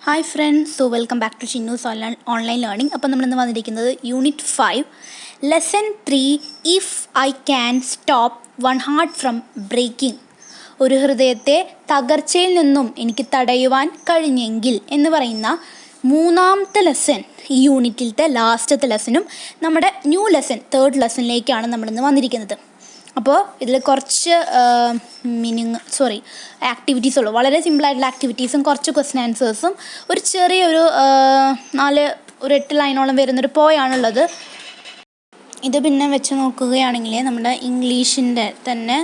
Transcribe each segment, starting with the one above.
Hi friends, so welcome back to Chinnu's online learning. അപ്പോൾ നമ്മൾ ഇന്ന് വന്നിരിക്കുന്നത് unit 5 lesson 3 if I can stop one heart from breaking. ഒരു ഹൃദയത്തെ തകർച്ചയിൽ നിന്നും എനിക്ക് തടയുവാൻ കഴിഞ്ഞെങ്കിൽ എന്ന് പറയുന്ന മൂന്നാമത്തെ ലെസൺ, ഈ യൂണിറ്റിലത്തെ ലാസ്റ്റത്തെ ലെസനും നമ്മുടെ ന്യൂ ലെസൺ തേർഡ് ലെസണിലേക്കാണ് നമ്മളിന്ന് വന്നിരിക്കുന്നത്. അപ്പോൾ ഇതിൽ കുറച്ച് ആക്ടിവിറ്റീസ് ഉള്ളൂ. വളരെ സിമ്പിളായിട്ടുള്ള ആക്ടിവിറ്റീസും കുറച്ച് ക്വസ്റ്റ്യൻ ആൻസേഴ്സും ഒരു ചെറിയൊരു 8 ലൈനോളം വരുന്നൊരു പോയാണുള്ളത്. ഇത് പിന്നെ വെച്ച് നോക്കുകയാണെങ്കിൽ നമ്മുടെ ഇംഗ്ലീഷിൻ്റെ തന്നെ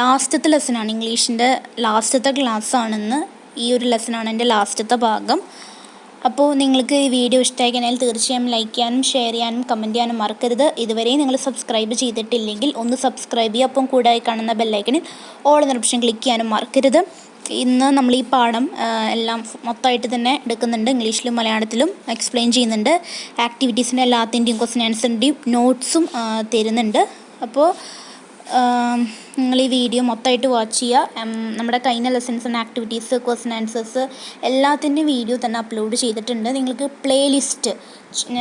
ലാസ്റ്റത്തെ ലെസനാണ്. ഇംഗ്ലീഷിൻ്റെ ലാസ്റ്റത്തെ ക്ലാസ്സാണെന്ന്. ഈ ഒരു ലെസനാണ് എൻ്റെ ലാസ്റ്റത്തെ ഭാഗം. അപ്പോൾ നിങ്ങൾക്ക് ഈ വീഡിയോ ഇഷ്ടമായി കഴിഞ്ഞാൽ തീർച്ചയായും ലൈക്ക് ചെയ്യാനും ഷെയർ ചെയ്യാനും കമൻറ്റ് ചെയ്യാനും മറക്കരുത്. ഇതുവരെ നിങ്ങൾ സബ്സ്ക്രൈബ് ചെയ്തിട്ടില്ലെങ്കിൽ ഒന്ന് സബ്സ്ക്രൈബ് ചെയ്യുക. അപ്പം കൂടെ കാണുന്ന ബെല്ലൈക്കണിൽ ഓൾ എന്ന ഓപ്ഷൻ ക്ലിക്ക് ചെയ്യാനും മറക്കരുത്. ഇന്ന് നമ്മൾ ഈ പാഠം എല്ലാം മൊത്തമായിട്ട് തന്നെ എടുക്കുന്നുണ്ട്. ഇംഗ്ലീഷിലും മലയാളത്തിലും എക്സ്പ്ലെയിൻ ചെയ്യുന്നുണ്ട്. ആക്ടിവിറ്റീസിൻ്റെ എല്ലാത്തിൻ്റെയും ക്വസ്റ്റ്യൻ ആൻസറിൻ്റെയും നോട്ട്സും തരുന്നുണ്ട്. അപ്പോൾ നിങ്ങൾ ഈ വീഡിയോ മൊത്തമായിട്ട് വാച്ച് ചെയ്യുക. നമ്മുടെ കഴിഞ്ഞ lessons and activities, question answers എല്ലാത്തിൻ്റെയും വീഡിയോ തന്നെ അപ്ലോഡ് ചെയ്തിട്ടുണ്ട്. നിങ്ങൾക്ക് പ്ലേലിസ്റ്റ്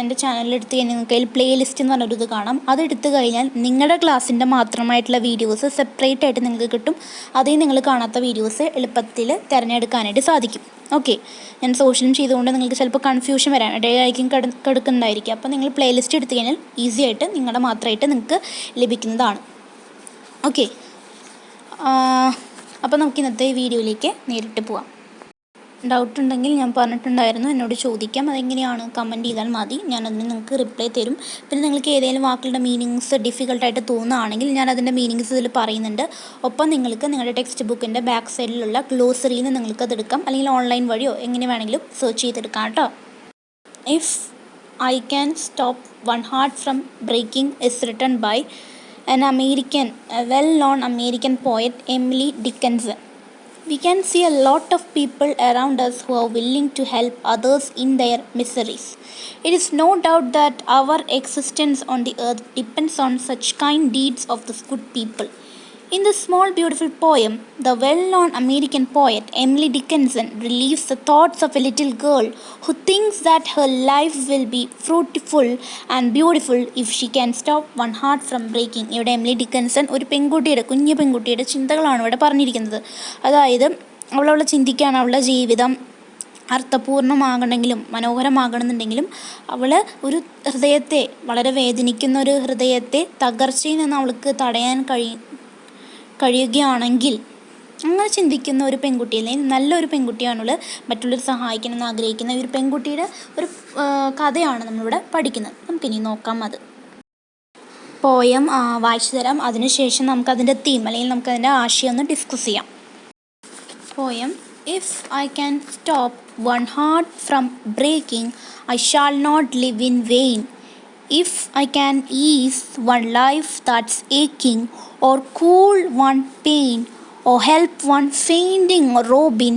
എൻ്റെ ചാനലിലെടുത്ത് കഴിഞ്ഞാൽ നിങ്ങൾക്ക് അതിൽ പ്ലേലിസ്റ്റ് എന്ന് പറഞ്ഞൊരു ഇത് കാണാം. അതെടുത്ത് കഴിഞ്ഞാൽ നിങ്ങളുടെ ക്ലാസ്സിൻ്റെ മാത്രമായിട്ടുള്ള വീഡിയോസ് സെപ്പറേറ്റ് ആയിട്ട് നിങ്ങൾക്ക് കിട്ടും. അതിൽ നിങ്ങൾ കാണാത്ത വീഡിയോസ് എളുപ്പത്തിൽ തിരഞ്ഞെടുക്കാനായിട്ട് സാധിക്കും. ഓക്കെ, ഞാൻ സോഷ്യലും ചെയ്തുകൊണ്ട് നിങ്ങൾക്ക് ചിലപ്പോൾ കൺഫ്യൂഷൻ വരാൻ ഇടയായിരിക്കും കിടക്കുന്നുണ്ടായിരിക്കും. അപ്പോൾ നിങ്ങൾ പ്ലേലിസ്റ്റ് എടുത്തു കഴിഞ്ഞാൽ ഈസി ആയിട്ട് നിങ്ങളുടെ മാത്രമായിട്ട് നിങ്ങൾക്ക് ലഭിക്കുന്നതാണ്. ഓക്കെ, അപ്പോൾ നമുക്ക് ഇന്നത്തെ വീഡിയോയിലേക്ക് നേരിട്ട് പോവാം. ഡൗട്ട് ഉണ്ടെങ്കിൽ ഞാൻ പറഞ്ഞിട്ടുണ്ടായിരുന്നു, എന്നോട് ചോദിക്കാം. അതെങ്ങനെയാണ് കമൻറ്റ് ചെയ്താൽ മതി, ഞാനതിന് നിങ്ങൾക്ക് റിപ്ലൈ തരും. പിന്നെ നിങ്ങൾക്ക് ഏതെങ്കിലും വാക്കുകളുടെ മീനിങ്സ് ഡിഫിക്കൽട്ടായിട്ട് തോന്നുകയാണെങ്കിൽ ഞാൻ അതിൻ്റെ മീനിങ്സ് ഇതിൽ പറയുന്നുണ്ട്. ഒപ്പം നിങ്ങൾക്ക് നിങ്ങളുടെ ടെക്സ്റ്റ് ബുക്കിൻ്റെ ബാക്ക് സൈഡിലുള്ള ഗ്ലോസറിയിൽ നിന്ന് നിങ്ങൾക്ക് അതെടുക്കാം, അല്ലെങ്കിൽ ഓൺലൈൻ വഴിയോ എങ്ങനെ വേണമെങ്കിലും സെർച്ച് ചെയ്തെടുക്കാം കേട്ടോ. If I can stop one heart from breaking is written by a well-known American poet, Emily Dickinson. We can see a lot of people around us who are willing to help others in their miseries. It is no doubt that our existence on the earth depends on such kind deeds of the good people. In this small beautiful poem, the well-known American poet Emily Dickinson relieves the thoughts of a little girl who thinks that her life will be fruitful and beautiful if she can stop one heart from breaking. ഇവിടെ Emily Dickinson ഒരു കുഞ്ഞു പെൺകുട്ടിയുടെ ചിന്തകളാണ് ഇവിടെ പറഞ്ഞിരിക്കുന്നത്. അതായത് അവളവളെ ചിന്തിക്കുകയാണ്, അവളുടെ ജീവിതം അർത്ഥപൂർണ്ണമാകണമെങ്കിലും മനോഹരമാകണമെന്നുണ്ടെങ്കിലും അവൾ ഒരു ഹൃദയത്തെ, വളരെ വേദനിക്കുന്ന ഒരു ഹൃദയത്തെ തകർച്ചയിൽ നിന്ന് അവൾക്ക് തടയാൻ കഴിയുകയാണെങ്കിൽ, അങ്ങനെ ചിന്തിക്കുന്ന ഒരു പെൺകുട്ടി, അല്ലെങ്കിൽ നല്ലൊരു പെൺകുട്ടിയാണുള്ളത്, മറ്റുള്ളവർ സഹായിക്കണമെന്ന് ആഗ്രഹിക്കുന്ന ഒരു പെൺകുട്ടിയുടെ ഒരു കഥയാണ് നമ്മളിവിടെ പഠിക്കുന്നത്. നമുക്കിനി നോക്കാം. അത് പോയം വായിച്ചു തരാം. അതിനുശേഷം നമുക്കതിൻ്റെ തീം അല്ലെങ്കിൽ നമുക്കതിൻ്റെ ആശയം ഒന്ന് ഡിസ്കസ് ചെയ്യാം. Poem. If I can stop one heart from breaking, I shall not live in vain. If I can ease one life that's aching, or cool one pain, or help one fainting robin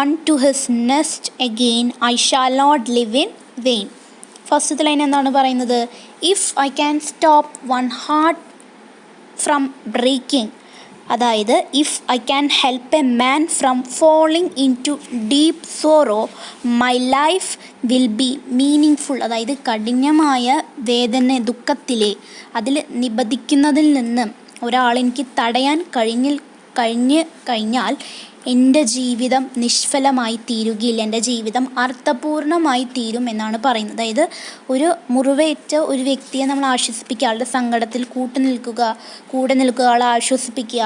unto his nest again, I shall not live in vain. ഫസ്റ്റത്തെ line എന്താണ് പറയുന്നത്? If I can stop one heart from breaking, അതായത് if I can help a man from falling in to deep sorrow, my life will be meaningful. അതായത് കഠിനമായ വേദന, ദുഃഖത്തിലെ അതിൽ നിബന്ധിക്കുന്നതിൽ നിന്ന് ഒരാളെനിക്ക് തടയാൻ കഴിഞ്ഞാൽ എൻ്റെ ജീവിതം നിഷ്ഫലമായി തീരുകയില്ല, എൻ്റെ ജീവിതം അർത്ഥപൂർണ്ണമായി തീരും എന്നാണ് പറയുന്നത്. അതായത് ഒരു മുറിവേറ്റ ഒരു വ്യക്തിയെ നമ്മൾ ആശ്വസിപ്പിക്കുക, ആളുടെ സങ്കടത്തിൽ കൂടെ നിൽക്കുക, ആളെ ആശ്വസിപ്പിക്കുക,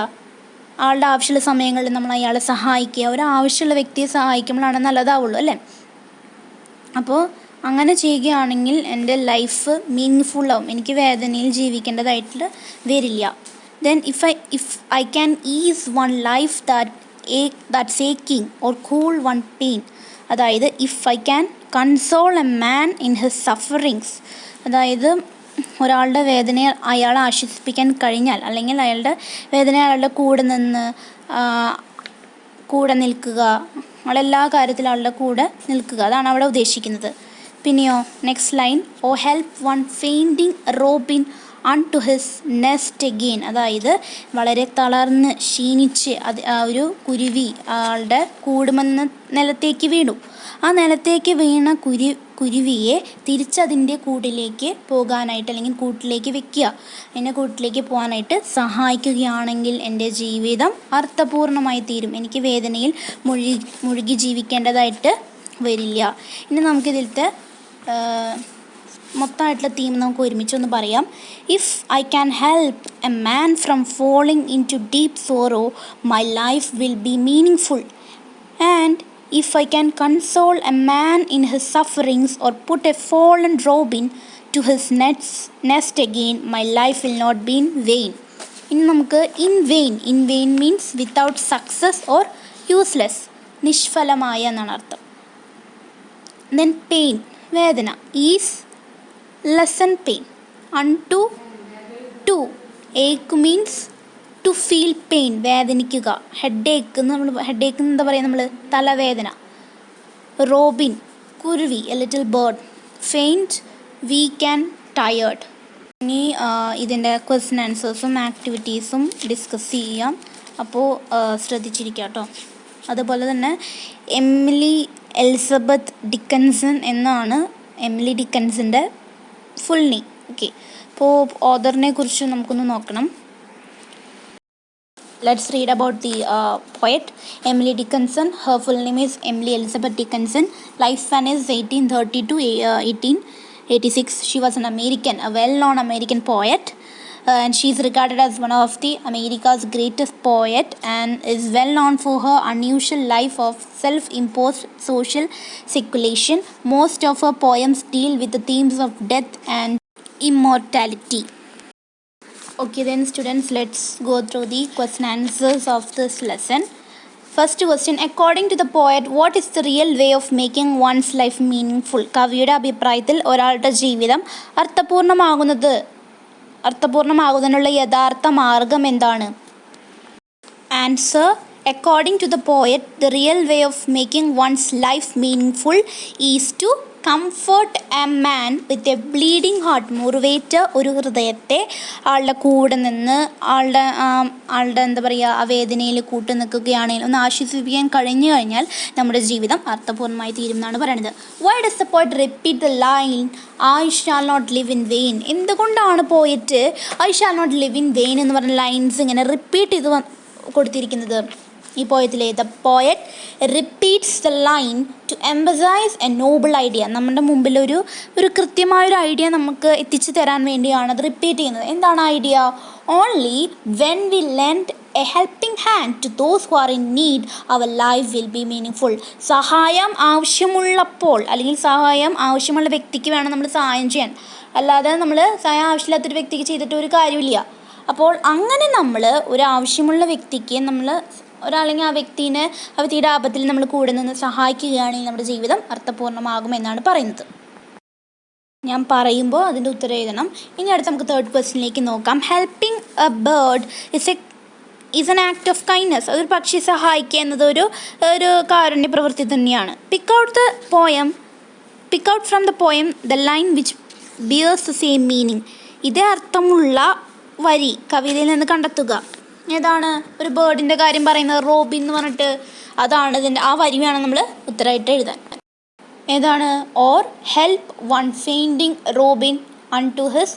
ആളുടെ ആവശ്യമുള്ള സമയങ്ങളിൽ നമ്മൾ അയാളെ സഹായിക്കുക. ഒരു ആവശ്യമുള്ള വ്യക്തിയെ സഹായിക്കുമ്പോഴാണ് നല്ലതാവുള്ളൂ, അല്ലേ? അപ്പോൾ അങ്ങനെ ചെയ്യുകയാണെങ്കിൽ എൻ്റെ ലൈഫ് മീനിങ് ഫുള്ളാവും, എനിക്ക് വേദനയിൽ ജീവിക്കേണ്ടതായിട്ട് വരില്ല. Then if I can ease one life that's aching, or cool one pain, അതായത് if I can console a man in his sufferings, അതായത് ഒരാളുടെ വേദനയെ അയാളെ ആശ്വസിപ്പിക്കാൻ കഴിഞ്ഞാൽ, അല്ലെങ്കിൽ അയാളുടെ വേദന അയാളുടെ കൂടെ നിൽക്കുക, അയാളെല്ലാ കാര്യത്തിലും ആളുടെ കൂടെ നിൽക്കുക, അതാണ് അവിടെ ഉദ്ദേശിക്കുന്നത്. പിന്നെയോ next line, O help one fainting robin unto his nest again, അതായത് വളരെ ക്ഷീണിച്ച് ഒരു കുരുവി ആളുടെ കൂടുമെന്ന നിലത്തേക്ക് വീണു. ആ നിലത്തേക്ക് വീണ കുരുവിയെ തിരിച്ചതിൻ്റെ കൂട്ടിലേക്ക് പോകാനായിട്ട് അല്ലെങ്കിൽ കൂട്ടിലേക്ക് വെക്കുക, എന്നെ കൂട്ടിലേക്ക് പോകാനായിട്ട് സഹായിക്കുകയാണെങ്കിൽ എൻ്റെ ജീവിതം അർത്ഥപൂർണ്ണമായി തീരും. എനിക്ക് വേദനയിൽ മുഴുകി ജീവിക്കേണ്ടതായിട്ട് വരില്ല. ഇനി നമുക്കിതിലത്തെ മൊത്തമായിട്ടുള്ള തീം നമുക്ക് ഒരുമിച്ചൊന്ന് പറയാം. If I can help a man from falling in to deep sorrow, my life will be meaningful. And if I can console a man in his sufferings or put a fallen robin to his nest again, my life will not be in vain. ഇനി നമുക്ക് in vain means without success or useless, നിഷ്ഫലമായ എന്നാണ് അർത്ഥം. then pain, വേദന, is lessen pain. unto to, ache means to feel pain, വേദനിക്കുക. Headache എന്താ പറയുക നമ്മൾ, തലവേദന. റോബിൻ, കുരുവി, a little bird. Faint, weak and tired. ഇനി ഇതിൻ്റെ ക്വസ്റ്റ്യൻ ആൻസേഴ്സും ആക്ടിവിറ്റീസും ഡിസ്കസ് ചെയ്യാം. അപ്പോൾ ശ്രദ്ധിച്ചിരിക്കുക കേട്ടോ. അതുപോലെ തന്നെ എമിലി എലിസബത്ത് ഡിക്കൻസൺ എന്നാണ് എമിലി ഡിക്കൻസിൻ്റെ ഫുൾ നെയിം. ഓക്കെ, അപ്പോൾ ഓഥറിനെ കുറിച്ച് നമുക്കൊന്ന് നോക്കണം. Let's read about the poet Emily Dickinson. Her full name is Emily Elizabeth Dickinson. Lifespan is 1830 to 1886. She was an American, a well-known American poet, and she is regarded as one of the America's greatest poet and is well known for her unusual life of self-imposed social sequestration. Most of her poems deal with the themes of death and immortality. Okay then students, let's go through the question answers of this lesson. First question, according to the poet, what is the real way of making one's life meaningful? കവിയുടെ അഭിപ്രായത്തിൽ ഒരാളുടെ ജീവിതം അർത്ഥപൂർണ്ണമാകുന്നതിനുള്ള യഥാർത്ഥ മാർഗം എന്താണ്? Answer, according to the poet, the real way of making one's life meaningful is to comfort a man with a bleeding heart. മുറിവേറ്റ ഒരു ഹൃദയത്തെ ആളുടെ കൂടെ നിന്ന് ആളുടെ എന്താ പറയുക, ആ വേദനയിൽ കൂട്ടു നിൽക്കുകയാണെങ്കിൽ ഒന്ന് ആശ്വസിപ്പിക്കാൻ കഴിഞ്ഞു കഴിഞ്ഞാൽ നമ്മുടെ ജീവിതം അർത്ഥപൂർണ്ണമായി തീരും എന്നാണ് പറയുന്നത്. Why does the poet repeat the line I shall not live in vain? എന്തുകൊണ്ടാണ് poet I shall not live in vain എന്ന് പറഞ്ഞ ലൈൻസ് ഇങ്ങനെ റിപ്പീറ്റ് ചെയ്ത് കൊടുത്തിരിക്കുന്നത്? ഈ പോയത്തിലെ the poet repeats the line to emphasize a noble idea. നമ്മുടെ മുമ്പിൽ ഒരു കൃത്യമായൊരു ഐഡിയ നമുക്ക് എത്തിച്ചു തരാൻ വേണ്ടിയാണ് അത് റിപ്പീറ്റ് ചെയ്യുന്നത്. എന്താണ് idea? Only when we lend a helping hand to those who are in need our life will be meaningful. സഹായം ആവശ്യമുള്ളപ്പോൾ അല്ലെങ്കിൽ സഹായം ആവശ്യമുള്ള വ്യക്തിക്ക് വേണം നമ്മൾ സഹായം ചെയ്യാൻ, അല്ലാതെ നമ്മൾ സഹായം ആവശ്യമില്ലാത്തൊരു വ്യക്തിക്ക് ചെയ്തിട്ട് ഒരു കാര്യമില്ല. അപ്പോൾ അങ്ങനെ നമ്മൾ ഒരു ആവശ്യമുള്ള വ്യക്തിക്ക് ഒരാളെങ്കിൽ ആ വ്യക്തിയുടെ ആപത്തിൽ നമ്മൾ കൂടെ നിന്ന് സഹായിക്കുകയാണെങ്കിൽ നമ്മുടെ ജീവിതം അർത്ഥപൂർണ്ണമാകുമെന്നാണ് പറയുന്നത്. ഞാൻ പറയുമ്പോൾ അതിൻ്റെ ഉത്തരം എഴുതണം. ഇനി അടുത്ത് നമുക്ക് തേർഡ് ക്വസ്റ്റ്യനിലേക്ക് നോക്കാം. Helping A bird is N act of kindness. അതൊരു പക്ഷി സഹായിക്കുക എന്നത് ഒരു കാരുണ്യ പ്രവൃത്തി തന്നെയാണ്. Pick out from the poem the line which bears the same meaning. ഇതേ അർത്ഥമുള്ള വരി കവിതയിൽ നിന്ന് കണ്ടെത്തുക. ഏതാണ്? ഒരു ബേർഡിൻ്റെ കാര്യം പറയുന്നത്, റോബിൻ എന്ന് പറഞ്ഞിട്ട്, അതാണ് ആ വരി വേണം നമ്മൾ ഉത്തരമായിട്ട് എഴുതാൻ. ഏതാണ്? Or help one fainting robin unto his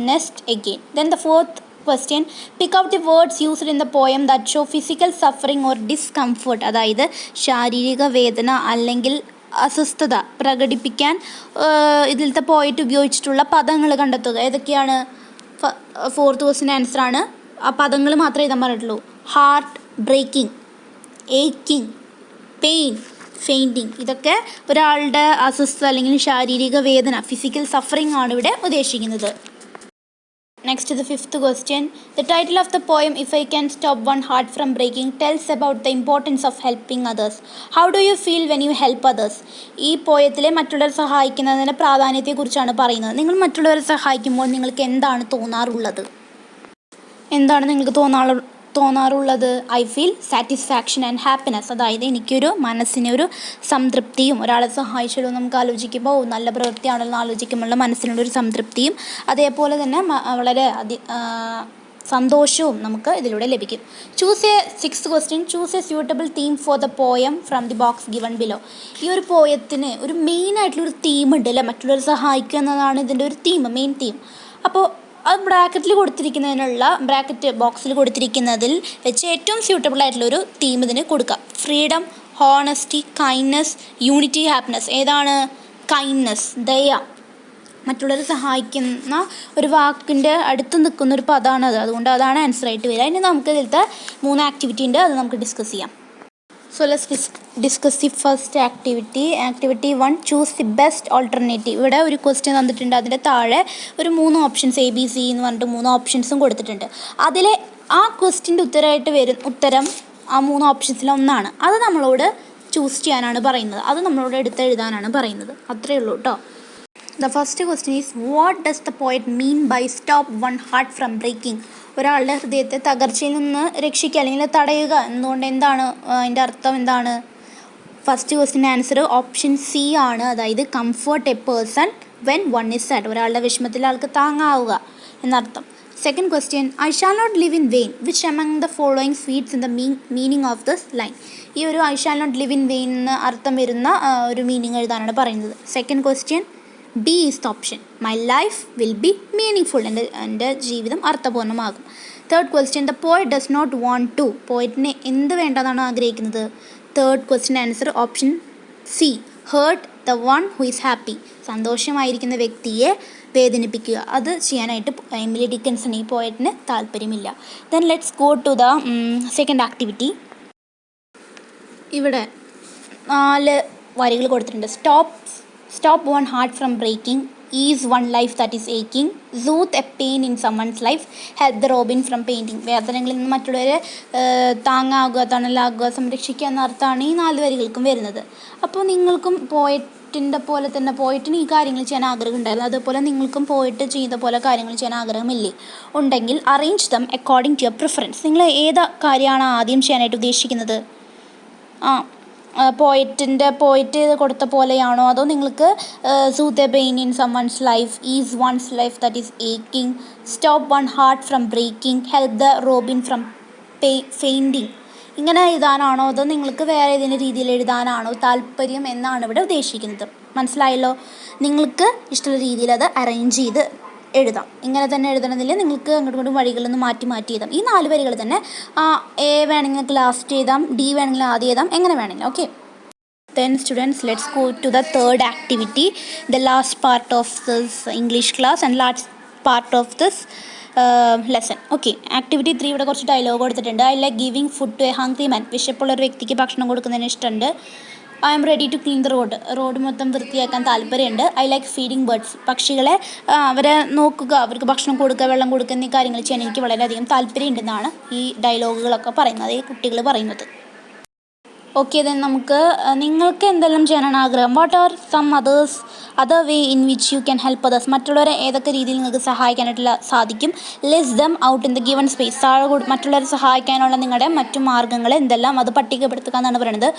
nest again. Then the fourth question, pick out the words used in the poem that show physical suffering or discomfort. അതായത് ശാരീരിക വേദന അല്ലെങ്കിൽ അസ്വസ്ഥത പ്രകടിപ്പിക്കാൻ ഇതിലത്തെ പോയിട്ട് ഉപയോഗിച്ചിട്ടുള്ള പദങ്ങൾ കണ്ടെത്തുക. ഏതൊക്കെയാണ്? ഫോർത്ത് ക്വസ്റ്റ്യൻ ആൻസറാണ്. ആ പദങ്ങൾ മാത്രമേ എഴുതാൻ പറഞ്ഞിട്ടുള്ളൂ. Heart breaking, aching, pain, fainting. ഇതൊക്കെ ഒരാളുടെ അസ്വസ്ഥത അല്ലെങ്കിൽ ശാരീരിക വേദന, ഫിസിക്കൽ സഫറിങ് ആണ് ഇവിടെ ഉദ്ദേശിക്കുന്നത്. Next the fifth question, the title of the poem if I can stop one heart from breaking tells about the importance of helping others. How do you feel when you help others? ഈ പോയത്തിലെ മറ്റുള്ളവരെ സഹായിക്കുന്നതിൻ്റെ പ്രാധാന്യത്തെക്കുറിച്ചാണ് പറയുന്നത്. നിങ്ങൾ മറ്റുള്ളവരെ സഹായിക്കുമ്പോൾ നിങ്ങൾക്ക് എന്താണ് തോന്നാറുള്ളത്? എന്താണ് നിങ്ങൾക്ക് തോന്നാറുള്ളത്? I feel satisfaction and happiness. അതായത് എനിക്കൊരു മനസ്സിനൊരു സംതൃപ്തിയും, ഒരാളെ സഹായിച്ചല്ലോ നമുക്ക് ആലോചിക്കുമ്പോൾ നല്ല പ്രവൃത്തിയാണല്ലോ ആലോചിക്കുമ്പോൾ മനസ്സിനൊരു സംതൃപ്തിയും, അതേപോലെ തന്നെ വളരെ സന്തോഷവും നമുക്ക് ഇതിലൂടെ ലഭിക്കും. Sixth question, choose A suitable theme for the poem from the box given below. ഈ ഒരു പോയത്തിന് ഒരു മെയിനായിട്ടുള്ളൊരു തീമുണ്ട് അല്ലേ, മറ്റുള്ളവരെ സഹായിക്കുക എന്നതാണ് ഇതിൻ്റെ ഒരു മെയിൻ തീം. അപ്പോൾ അത് ബ്രാക്കറ്റ് ബോക്സിൽ കൊടുത്തിരിക്കുന്നതിൽ വെച്ച് ഏറ്റവും സ്യൂട്ടബിൾ ആയിട്ടുള്ളൊരു തീം ഇതിന് കൊടുക്കുക. Freedom, honesty, kindness, unity, happiness. ഏതാണ്? കൈൻഡ്നെസ്, ദയ, മറ്റുള്ളവരെ സഹായിക്കുന്ന ഒരു വാക്കിൻ്റെ അടുത്ത് നിൽക്കുന്ന ഒരു പദമാണത്. അതുകൊണ്ട് അതാണ് ആൻസർ ആയിട്ട് വരിക. ഇനി നമുക്ക് ഇതിലത്തെ 3 ആക്ടിവിറ്റി ഉണ്ട്, അത് നമുക്ക് ഡിസ്കസ് ചെയ്യാം. So let's discuss the first activity. Activity 1, choose the best alternative. ഇവിടെ ഒരു ക്വസ്റ്റ്യൻ തന്നിട്ടുണ്ട്, അതിൻ്റെ താഴെ ഒരു 3 ഓപ്ഷൻസ് ABC എന്ന് പറഞ്ഞിട്ട് 3 ഓപ്ഷൻസും കൊടുത്തിട്ടുണ്ട്. അതിലെ ആ ക്വസ്റ്റ്യൻ്റെ ഉത്തരം ആ 3 ഓപ്ഷൻസിലൊന്നാണ്. അത് നമ്മളോട് ചൂസ് ചെയ്യാനാണ് പറയുന്നത്, അത് നമ്മളോട് എഴുതാനാണ് പറയുന്നത്. അത്രയേ ഉള്ളൂ കേട്ടോ. The first question is, what does the poet mean by stop one heart from breaking? ഒരാളുടെ ഹൃദയത്തെ തകർച്ചയിൽ നിന്ന് രക്ഷിക്കുക അല്ലെങ്കിൽ തടയുക എന്നുകൊണ്ട് എന്താണ് അതിൻ്റെ അർത്ഥം എന്താണ്? ഫസ്റ്റ് ക്വസ്റ്റിൻ്റെ ആൻസർ ഓപ്ഷൻ സി ആണ്, അതായത് comfort a person when one is sad. ഒരാളുടെ വിഷമത്തിൽ ആൾക്ക് താങ്ങാവുക എന്നർത്ഥം. Second question, I shall not live in vain, which among the following fits in the meaning of this line. ഈ ഒരു I shall not live in vain എന്ന് അർത്ഥം വരുന്ന ഒരു മീനിങ് എഴുതാനാണ് പറയുന്നത്. Second question, B is the option, my life will be meaning എൻ്റെ ജീവിതം അർത്ഥപൂർണ്ണമാകും. Third question, the poet does not want to, പോയറ്റിന് എന്ത് വേണ്ടതാണ് ആഗ്രഹിക്കുന്നത്? Third question answer option C, hurt the one who is happy, സന്തോഷമായിരിക്കുന്ന വ്യക്തിയെ വേദനിപ്പിക്കുക. അത് ചെയ്യാനായിട്ട് എമിലി ഡിക്കൻസൺ ഈ പോയറ്റിന് താല്പര്യമില്ല. Then let's go to the second activity. ഇവിടെ 4 വരികൾ കൊടുത്തിട്ടുണ്ട്. Stop one heart from breaking, ease one life that is aching, soothe a pain in someone's life, help the robin from painting. വേദനകളിൽ നിന്ന് മറ്റുള്ളവരെ താങ്ങാകുക, തണലാകുക, സംരക്ഷിക്കുക എന്ന അർത്ഥമാണ് ഈ 4 വരികൾക്കും വരുന്നത്. അപ്പോൾ നിങ്ങൾക്കും പോയിട്ടിന് ഈ കാര്യങ്ങൾ ചെയ്യാൻ ആഗ്രഹം ഉണ്ടായിരുന്നു, അതുപോലെ നിങ്ങൾക്കും പോയിട്ട് ചെയ്ത പോലെ കാര്യങ്ങൾ ചെയ്യാൻ ആഗ്രഹമില്ലേ? ഉണ്ടെങ്കിൽ arrange them according to your preference. നിങ്ങൾ ഏത് കാര്യമാണ് ആദ്യം ചെയ്യാനായിട്ട് ഉദ്ദേശിക്കുന്നത്? പോയിട്ട് കൊടുത്ത പോലെയാണോ, അതോ നിങ്ങൾക്ക് soothe a pain in someone's life, ease one's life that is aching, stop one heart from breaking, help the robin from fainting, ഇങ്ങനെ എഴുതാനാണോ അതോ നിങ്ങൾക്ക് വേറെ ഏതെങ്കിലും രീതിയിൽ എഴുതാനാണോ താല്പര്യം എന്നാണ് ഇവിടെ ഉദ്ദേശിക്കുന്നത്. മനസ്സിലായല്ലോ? നിങ്ങൾക്ക് ഇഷ്ടമുള്ള രീതിയിൽ അത് അറേഞ്ച് ചെയ്ത് എഴുതാം. ഇങ്ങനെ തന്നെ എഴുതണമെന്നില്ല, നിങ്ങൾക്ക് അങ്ങോട്ടും വഴികളൊന്ന് മാറ്റി എഴുതാം. ഈ 4 വരികൾ തന്നെ എ വേണമെങ്കിൽ ലാസ്റ്റ് എഴുതാം, ഡി വേണമെങ്കിൽ ആദ്യം എഴുതാം, എങ്ങനെ വേണമെങ്കിലും. Okay, then students, let's go to the third activity, the last part of this English class and last part of this lesson. Okay, activity 3 ഇവിടെ കുറച്ച് ഡയലോഗ് കൊടുത്തിട്ടുണ്ട്. I like giving food to a hungry man. വിശപ്പുള്ള ഒരു വ്യക്തിക്ക് ഭക്ഷണം കൊടുക്കുന്നതിന് ഇഷ്ടമുണ്ട്. I am ready to clean the road മൊത്തം വൃത്തിയാക്കാൻ താല്പര്യമുണ്ട്. I like feeding birds. പക്ഷികളെ അവരെ നോക്കുക, അവർക്ക് ഭക്ഷണം കൊടുക്കുക, വെള്ളം കൊടുക്കുക എന്നീ കാര്യങ്ങൾ ചെയ്യാൻ എനിക്ക് വളരെയധികം താല്പര്യമുണ്ടെന്നാണ് ഈ ഡയലോഗുകളൊക്കെ പറയുന്നത്, ഈ കുട്ടികൾ പറയുന്നത്. ഓക്കെ, ദെൻ നമുക്ക് നിങ്ങൾക്ക് എന്തെല്ലാം ചെയ്യാനാണ് ആഗ്രഹം? What are some other way in which you can help others. മറ്റുള്ളവരെ ഏതൊക്കെ രീതിയിൽ നിങ്ങൾക്ക് സഹായിക്കാനായിട്ട് സാധിക്കും? List them out in the given space. മറ്റുള്ളവരെ സഹായിക്കാനുള്ള നിങ്ങളുടെ മറ്റു മാർഗ്ഗങ്ങൾ എന്തെല്ലാം, അത് പട്ടികപ്പെടുത്തുക എന്നാണ് പറയുന്നത്.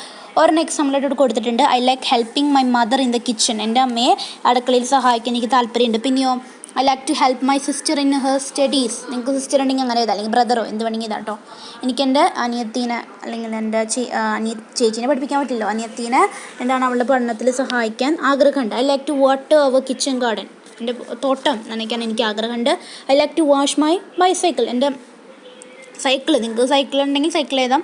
ഒരെണ്ണം എക്സാമ്പിളായിട്ട് കൊടുത്തിട്ടുണ്ട്. I like helping my mother in the kitchen. എൻ്റെ അമ്മയെ അടുക്കളയിൽ സഹായിക്കാൻ എനിക്ക് താല്പര്യമുണ്ട്. പിന്നെയോ I like to help my sister in her studies. നിങ്ങൾക്ക് സിസ്റ്റർ ഉണ്ടെങ്കിൽ അങ്ങനെ ഇതാ, അല്ലെങ്കിൽ ബ്രദറോ എന്ത് വേണമെങ്കിൽ ഇതാ കേട്ടോ. എനിക്കെൻ്റെ അനിയത്തീനെ അല്ലെങ്കിൽ എൻ്റെ ചേച്ചീനെ പഠിപ്പിക്കാൻ പറ്റില്ലോ, അനിയത്തീനെ എന്താണ് അവളുടെ പഠനത്തിൽ സഹായിക്കാൻ ആഗ്രഹമുണ്ട്. I like to water our kitchen garden. എൻ്റെ തോട്ടം നനയ്ക്കാൻ എനിക്ക് ആഗ്രഹമുണ്ട്. I like to wash my bicycle. എൻ്റെ സൈക്കിൾ, നിങ്ങൾക്ക് സൈക്കിൾ ഉണ്ടെങ്കിൽ സൈക്കിൾ എഴുതാം,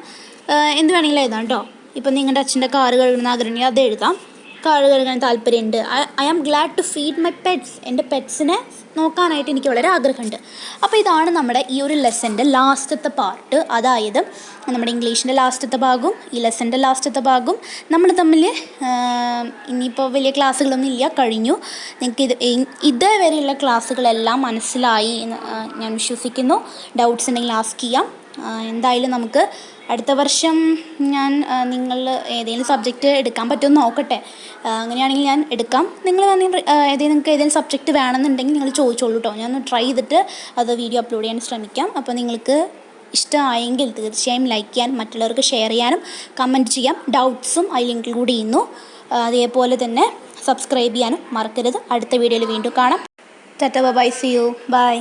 എന്ത് വേണമെങ്കിലും എഴുതാം കേട്ടോ. ഇപ്പം നിങ്ങളുടെ അച്ഛൻ്റെ കാറ് കഴുകുന്ന ആഗ്രഹമുണ്ടെങ്കിൽ അത് എഴുതാം. കാറ് കഴുകാൻ താല്പര്യമുണ്ട്. I am glad to feed my pets. എൻ്റെ പെറ്റ്സിനെ നോക്കാനായിട്ട് എനിക്ക് വളരെ ആഗ്രഹമുണ്ട്. അപ്പോൾ ഇതാണ് നമ്മുടെ ഈ ഒരു ലെസൻ്റെ ലാസ്റ്റത്തെ പാർട്ട്, അതായത് നമ്മുടെ ഇംഗ്ലീഷിൻ്റെ ലാസ്റ്റത്തെ ഭാഗവും ഈ ലെസൻ്റെ ലാസ്റ്റത്തെ ഭാഗവും നമ്മൾ തമ്മിൽ ഇനിയിപ്പോൾ വലിയ ക്ലാസ്സുകളൊന്നും ഇല്ല, കഴിഞ്ഞു. നിങ്ങൾക്ക് ഇതേവരെയുള്ള ക്ലാസ്സുകളെല്ലാം മനസ്സിലായി എന്ന് ഞാൻ വിശ്വസിക്കുന്നു. ഡൗട്ട്സ് ഉണ്ടെങ്കിൽ ആസ്ക് ചെയ്യാം. എന്തായാലും നമുക്ക് അടുത്ത വർഷം ഞാൻ നിങ്ങൾ ഏതെങ്കിലും സബ്ജക്റ്റ് എടുക്കാൻ പറ്റുമെന്ന് നോക്കട്ടെ. അങ്ങനെയാണെങ്കിൽ ഞാൻ എടുക്കാം. നിങ്ങൾക്ക് ഏതെങ്കിലും സബ്ജക്റ്റ് വേണമെന്നുണ്ടെങ്കിൽ നിങ്ങൾ ചോദിച്ചോളൂ കേട്ടോ. ഞാൻ ട്രൈ ചെയ്തിട്ട് അത് വീഡിയോ അപ്ലോഡ് ചെയ്യാൻ ശ്രമിക്കാം. അപ്പോൾ നിങ്ങൾക്ക് ഇഷ്ടമായെങ്കിൽ തീർച്ചയായും ലൈക്ക് ചെയ്യാനും മറ്റുള്ളവർക്ക് ഷെയർ ചെയ്യാനും കമൻറ്റ് ചെയ്യാം. ഡൗട്ട്സും അതിൽ ഇൻക്ലൂഡ് ചെയ്യുന്നു. അതേപോലെ തന്നെ സബ്സ്ക്രൈബ് ചെയ്യാനും മറക്കരുത്. അടുത്ത വീഡിയോയിൽ വീണ്ടും കാണാം. Tata, bye, see you, by.